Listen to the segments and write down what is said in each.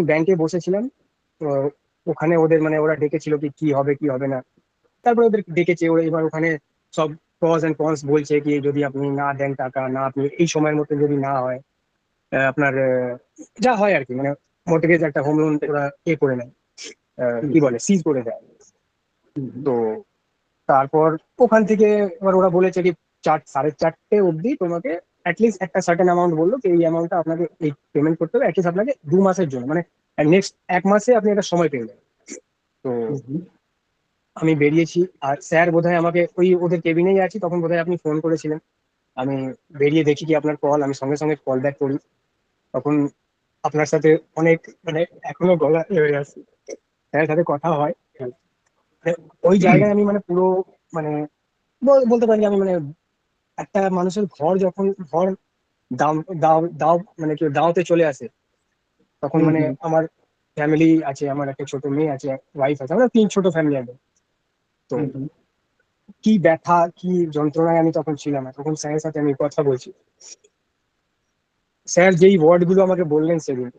ব্যাংকে বসেছিলাম। তো ওখানে ওদের মানে ওরা ডেকেছিল কি কি হবে কি হবে না। তারপরে ওদের ডেকেছে, ওরা এবার ওখানে সব প্রস এন্ড কনস বলছে কি যদি আপনি না দেন টাকা, না আপনি এই সময়ের মধ্যে যদি না হয় আপনার যা হয় আর কি, মানে মর্টগেজ একটা হোম লোন ওরা করে নেয়, হুম, কি হুম, বলে সিজ করে দেয়। হুম, হুম, তো তারপর ওখান থেকে এবার ওরা বলেছে কি 4:30 অবধি তোমাকে অ্যাটলিস্ট একটা সার্টেন অ্যামাউন্ট, বললো কি এই অ্যামাউন্টটা আপনাকে এই পেমেন্ট করতে হবে অ্যাটলিস্ট আপনাকে 2 মাসের জন্য, মানে নেক্সট 1 মাসে আপনি একটা সময় পেয়ে যাবেন। তো হুম, হুম। আমি বেরিয়েছি, আর স্যার বোধহয় আমাকে ওই ওদের কেবিনেই আছি তখন বোধহয় আপনি ফোন করেছিলেন। আমি বেরিয়ে দেখি কি আপনার কল, আমি সঙ্গে সঙ্গে কল ব্যাক করি। তখন আপনার সাথে অনেক মানে এখনো গলা হয়ে আছে, স্যারের সাথে কথা হয়। মানে ওই জায়গায় আমি মানে পুরো মানে বলতে পারি আমি মানে একটা মানুষের ঘর যখন ঘর দাম দাও দাও মানে কি দাওতে চলে আসে, তখন হুম, মানে হুম, আমার ফ্যামিলি আছে, আমার একটা ছোট মেয়ে আছে, ওয়াইফ আছে, আমরা তিন ছোট ফ্যামিলি একদম। তো হুম, হুম, কি ব্যথা কি যন্ত্রণায় আমি তখন ছিলাম, না তখন স্যারের সাথে আমি কথা বলছি। স্যার যেই ওয়ার্ড গুলো আমাকে বললেন সেদিন,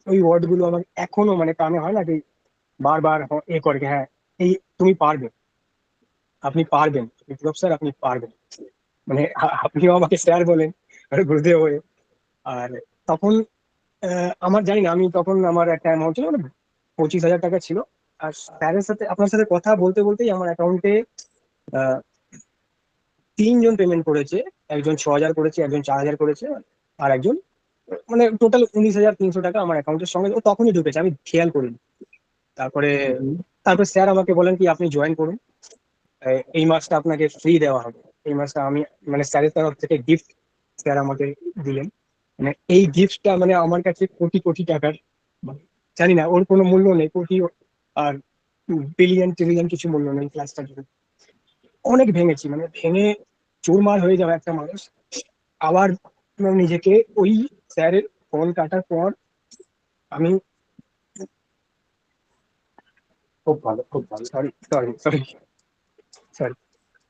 ওই ওয়ার্ড গুলো আমার এখনো মানে কানে হয় না কি বারবার করে কি, হ্যাঁ এই তুমি পারবে, আপনি পারবেন বিপ্লব স্যার, আপনি পারবেন। মানে আপনিও আমাকে স্যার বলেন আর গুরুদেব হয়ে। আর তখন আমার জানি না, আমি তখন আমার একটা অ্যামাউন্ট ছিল মানে 25,000 টাকা ছিল। আর স্যারের সাথে আপনার সাথে কথা বলতে বলতেই আমার অ্যাকাউন্টে তিনজন পেমেন্ট করেছে। একজন 6,000 করেছে, একজন 4,000 করেছে, আর একজন মানে টোটাল 19,300 টাকা আমার অ্যাকাউন্টের সঙ্গে ও তখনই ঢুকেছে, আমি খেয়াল করিনি। তারপরে হুম, হুম। তারপর স্যার আমাকে বলেন কি আপনি জয়েন করুন, এই মাসটা আপনাকে ফ্রি দেওয়া হবে। এই মাসটা আমি মানে স্যারের তরফ থেকে গিফট স্যার আমাকে দিলেন। মানে এই গিফটটা মানে আমার কাছে কোটি কোটি টাকার, মানে জানি না ওর কোনো মূল্য নেই, কোটি আর বিলিয়ন ট্রিলিয়ন কিছু মূল্য নেই ক্লাসটার জন্য। অনেক ভেঙেছি, মানে ভেঙে চুরমার হয়ে যাওয়া একটা মানুষ আবার মানে নিজেকে ওই স্যারের ফোন কাটার পর আমি খুব ভালো, খুব ভালো, সরি সরি সরি সরি,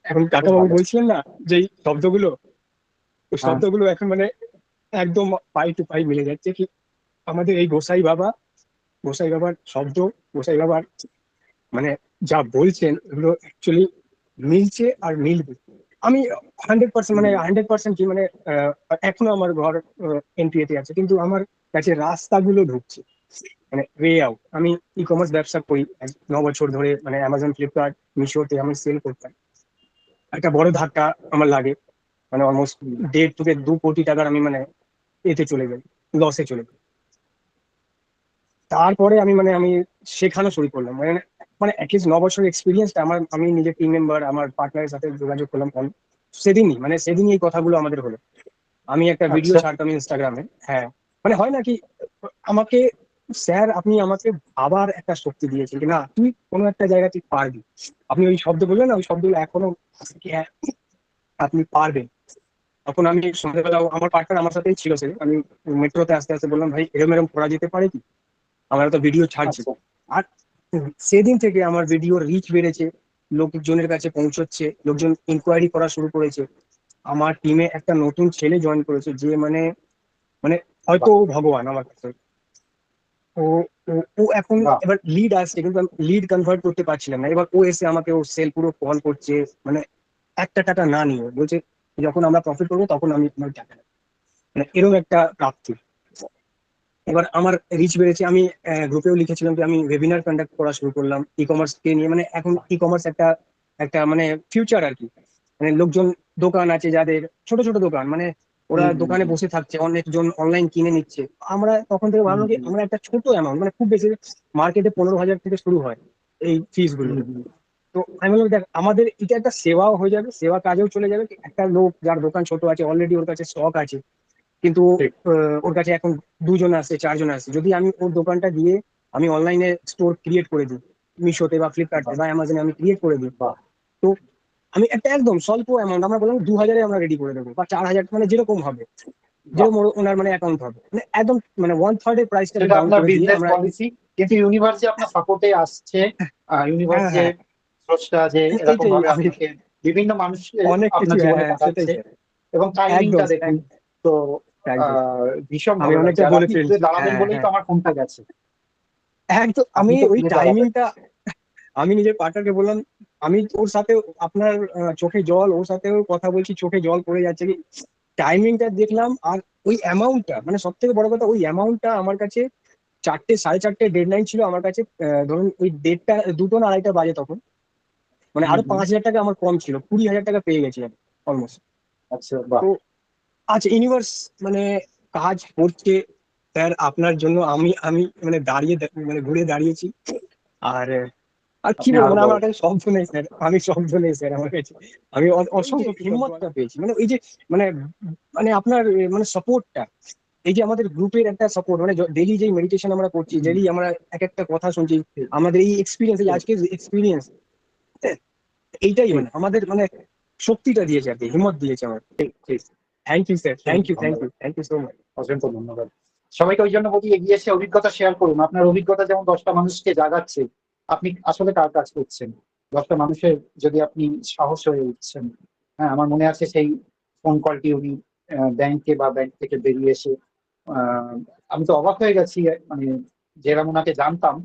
এখন খুব কাকাবাবু ভালো। বলছিলেন না যেই শব্দগুলো, ওই হ্যাঁ, শব্দগুলো এখন মানে একদম পাই টু পাই মিলে যাচ্ছে কি আমাদের এই গোসাই বাবা, গোসাই বাবার শব্দ, গোসাই বাবার মানে যা বলছেন এগুলো অ্যাকচুয়ালি মিলছে আর মিলবে। আমি 100% মানে হুম, 100% কি মানে এখনো আমার ঘর এনপিএতে আছে, কিন্তু আমার কাছে রাস্তাগুলো ঢুকছে মানে ওয়ে আউট। আমি ই কমার্স ব্যবসা করি 9 বছর ধরে, মানে অ্যামাজন ফ্লিপকার্ট মিশোতে আমি সেল করতাম। একটা বড় ধাক্কা আমার লাগে, মানে অলমোস্ট হুম। 1.5 থেকে 2 কোটি টাকার আমি মানে এতে চলে যাই, লসে চলে যাই। তারপরে আমি শেখানো শুরু করলাম, মানে মানে অ্যাটলিস্ট 9 বছর এক্সপিরিয়েন্স আমার, আমি নিজের টিম মেম্বার আমার পার্টনারের সাথে যোগাযোগ করলাম সেদিনই, মানে সেদিনই এই কথাগুলো আমাদের হলো। আমি একটা ভিডিও আচ্ছা। ছাড়তাম ইনস্টাগ্রামে, হ্যাঁ মানে হয় না কি আমাকে স্যার আপনি আমাকে আবার একটা শক্তি দিয়েছেন কি না তুই কোনো একটা জায়গায় তুই পারবি। আপনি ওই শব্দ বললেন না, ওই শব্দগুলো এখনো আছে কি, হ্যাঁ আপনি পারবেন। তখন আমি সন্ধ্যেবেলা আমার পার্টনার আমার সাথেই ছিল সেদিন, আমি মেট্রোতে আস্তে আস্তে বললাম ভাই এরম এরম করা যেতে পারে কি, আমরা তো ভিডিও ছাড়ছি। আচ্ছা। আর সেদিন থেকে আমার ভিডিও রিচ বেড়েছে, লোকজনের কাছে পৌঁছচ্ছে, লোকজন ইনকোয়ারি করা শুরু করেছে। আমার টিমে একটা নতুন ছেলে জয়েন করেছে যে মানে মানে হয়তো বাহ, ও ভগবান আমার কাছে। ও ও ও এখন বাহ। এবার লিড আসছে কিন্তু আমি লিড কনভার্ট করতে পারছিলাম না। এবার ও এসে আমাকে ও সেল পুরো কল করছে, মানে একটা টাকা না নিয়ে বলছে যখন আমরা প্রফিট করবো তখন আমি তোমার টাকা নেবো। মানে এরকম একটা প্রাপ্তি। এবার আমার রিচ বেড়েছে, আমি গ্রুপেও লিখেছিলাম যে আমি ওয়েবিনার কন্ডাক্ট করা শুরু করলাম ই কমার্স কে নিয়ে। মানে এখন ই কমার্স একটা একটা মানে ফিউচার আর কি। মানে লোকজন দোকান আছে যাদের ছোট ছোট দোকান, মানে ওরা হুম, হুম, দোকানে হুম, বসে থাকছে, অনেকজন অনলাইন কিনে নিচ্ছে। আমরা তখন থেকে হুম, ভাবলাম কি হুম, আমরা একটা ছোট অ্যামাউন্ট, মানে খুব বেশি মার্কেটে 15,000 থেকে শুরু হয় এই ফিস গুলো। হুম, হুম। তো আমি বললাম দেখ আমাদের এটা একটা সেবাও হয়ে যাবে, সেবা কাজেও চলে যাবে। একটা লোক যার দোকান ছোট আছে অলরেডি ওর কাছে স্টক আছে, কিন্তু ঠিক। ওর কাছে এখন 2 জন আসছে 4 জন আসছে, যদি আমি ওর দোকানটা দিয়ে আমি অনলাইনে স্টোর ক্রিয়েট করে দিই, মিশোতে বা ফ্লিপকার্টে বাহ, বা অ্যামাজনে আমি ক্রিয়েট করে দিই। বাহ। তো আমি একটা একদম স্বল্প অ্যামাউন্ট আমরা বললাম 2,000-এ আমরা রেডি করে দেবো বা 4,000, মানে যেরকম হবে, বাহ। যেরকম ওনার মানে অ্যাকাউন্ট হবে, মানে একদম মানে 1/3 এর প্রাইসটাকে সেটা ডাউন আপনার করে দিয়ে বিজনেস আমরা। পলিসি, কিন্তু ইউনিভার্স যে আপনার সাপোর্টে আসছে, ইউনিভার্স হ্যাঁ যে হ্যাঁ, স্রষ্টা যে মানে এরকম এইটাই ভাবে আমি আপনাকে বিভিন্ন মানুষ অনেক কিছু, আপনার হ্যাঁ জীবনে হ্যাঁ সেটাই পাঠাচ্ছে, স্যার। এবং টাইমিংটা একদম দেখুন। তো একদম ভীষণ আমি ভালো লাগছে, অনেকটা আর বলে আপনি ঘুরে ফেলছি, দাঁড়াবেন হ্যাঁ বলেই তো হ্যাঁ। আমার ফোনটা গেছে। একদম আমি আপনি তো ওই ফিরে চালাবেন। টাইমিংটা, আমি নিজের পার্টনারকে বললাম, আমি ওর সাথে আপনার চোখে জল, ওর সাথেও কথা বলছি, চোখে জল পড়ে যাচ্ছে কি টাইমিংটা দেখলাম। আর ওই অ্যামাউন্টটা, মানে সব থেকে বড় কথা ওই অ্যামাউন্টটা আমার কাছে, 4টে 4:30 ডেডলাইন ছিল আমার কাছে, ধরুন ওই 1:30 2টো না 2:30 বাজে তখন, মানে হুম আরো হুম। 5,000 টাকা আমার কম ছিল, 20,000 টাকা পেয়ে গেছি আমি অলমোস্ট। আচ্ছা, বাহ। তো আচ্ছা, ইউনিভার্স মানে কাজ করছে স্যার আপনার জন্য। আমি আমি মানে মানে ঘুরে দাঁড়িয়েছি। আর আর কি আপনি বলবো, আরো মানে বড়। আমার কাছে শব্দ নেই স্যার, আমি শব্দ নেই স্যার আমার কাছে। আমি এই যে অসংখ্য হিম্মতটা পেয়েছি, মানে এই যে মানে মানে আপনার মানে সাপোর্টটা, এই যে আমাদের গ্রুপের একটা সাপোর্ট, মানে ডেইলি যে মেডিটেশন আমরা করছি, হুম, ডেইলি আমরা এক একটা কথা শুনছি, ঠিক আমাদের এই এক্সপিরিয়েন্স, এই ঠিক আজকের এক্সপিরিয়েন্স, এইটাই ঠিক মানে আমাদের মানে শক্তিটা দিয়েছে আর কি, হিম্মত দিয়েছে আমার। ঠিক ঠিক। থ্যাংক ইউ স্যার, ঠিক, থ্যাংক ইউ, থ্যাংক ইউ, ধন্যবাদ। Thank you so much. অসংখ্য ধন্যবাদ। সবাইকে ওই জন্য বলি, এগিয়ে এসে অভিজ্ঞতা শেয়ার করুন। আপনার অভিজ্ঞতা যেমন 10টা মানুষকে জাগাচ্ছে, আপনি আসলে কার কাজ করছেন? 10টা মানুষের যদি আপনি সাহস হয়ে উঠছেন। হ্যাঁ, আমার মনে আছে সেই ফোন কলটি উনি ব্যাংকে বা ব্যাংক থেকে বেরিয়ে এসে, আহ, আমি তো অবাক হয়ে গেছি। মানে যেরকম ওনাকে জানতাম,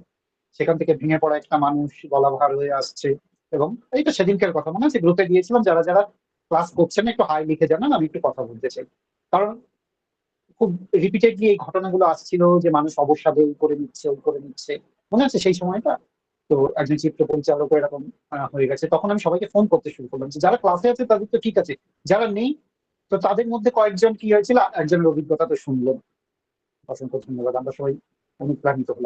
সেখান থেকে ভেঙে পড়া একটা মানুষ গলা ভার হয়ে আসছে। এবং এইটা সেদিনকার কথা, মনে আছে গ্রুপে দিয়েছিলাম, যারা যারা ক্লাস করছেন একটু হাই লিখে জানান, আমি একটু কথা বলতে চাই। কারণ খুব রিপিটেডলি এই ঘটনাগুলো আসছিল যে মানুষ অবসাদে এই করে নিচ্ছে, ওই করে নিচ্ছে। মনে আছে সেই সময়টা? তো একজন চিত্র পরিচালক এরকম হয়ে গেছে। তখন আমি সবাইকে ফোন করতে শুরু করলাম যে যারা ক্লাসে আছে তাদের তো ঠিক আছে, যারা নেই, তো তাদের মধ্যে কয়েকজন কি হয়েছিল, একজনের অভিজ্ঞতা তো শুনলেন। অসংখ্য ধন্যবাদ, আমরা সবাই অনুপ্রাণিত হলাম।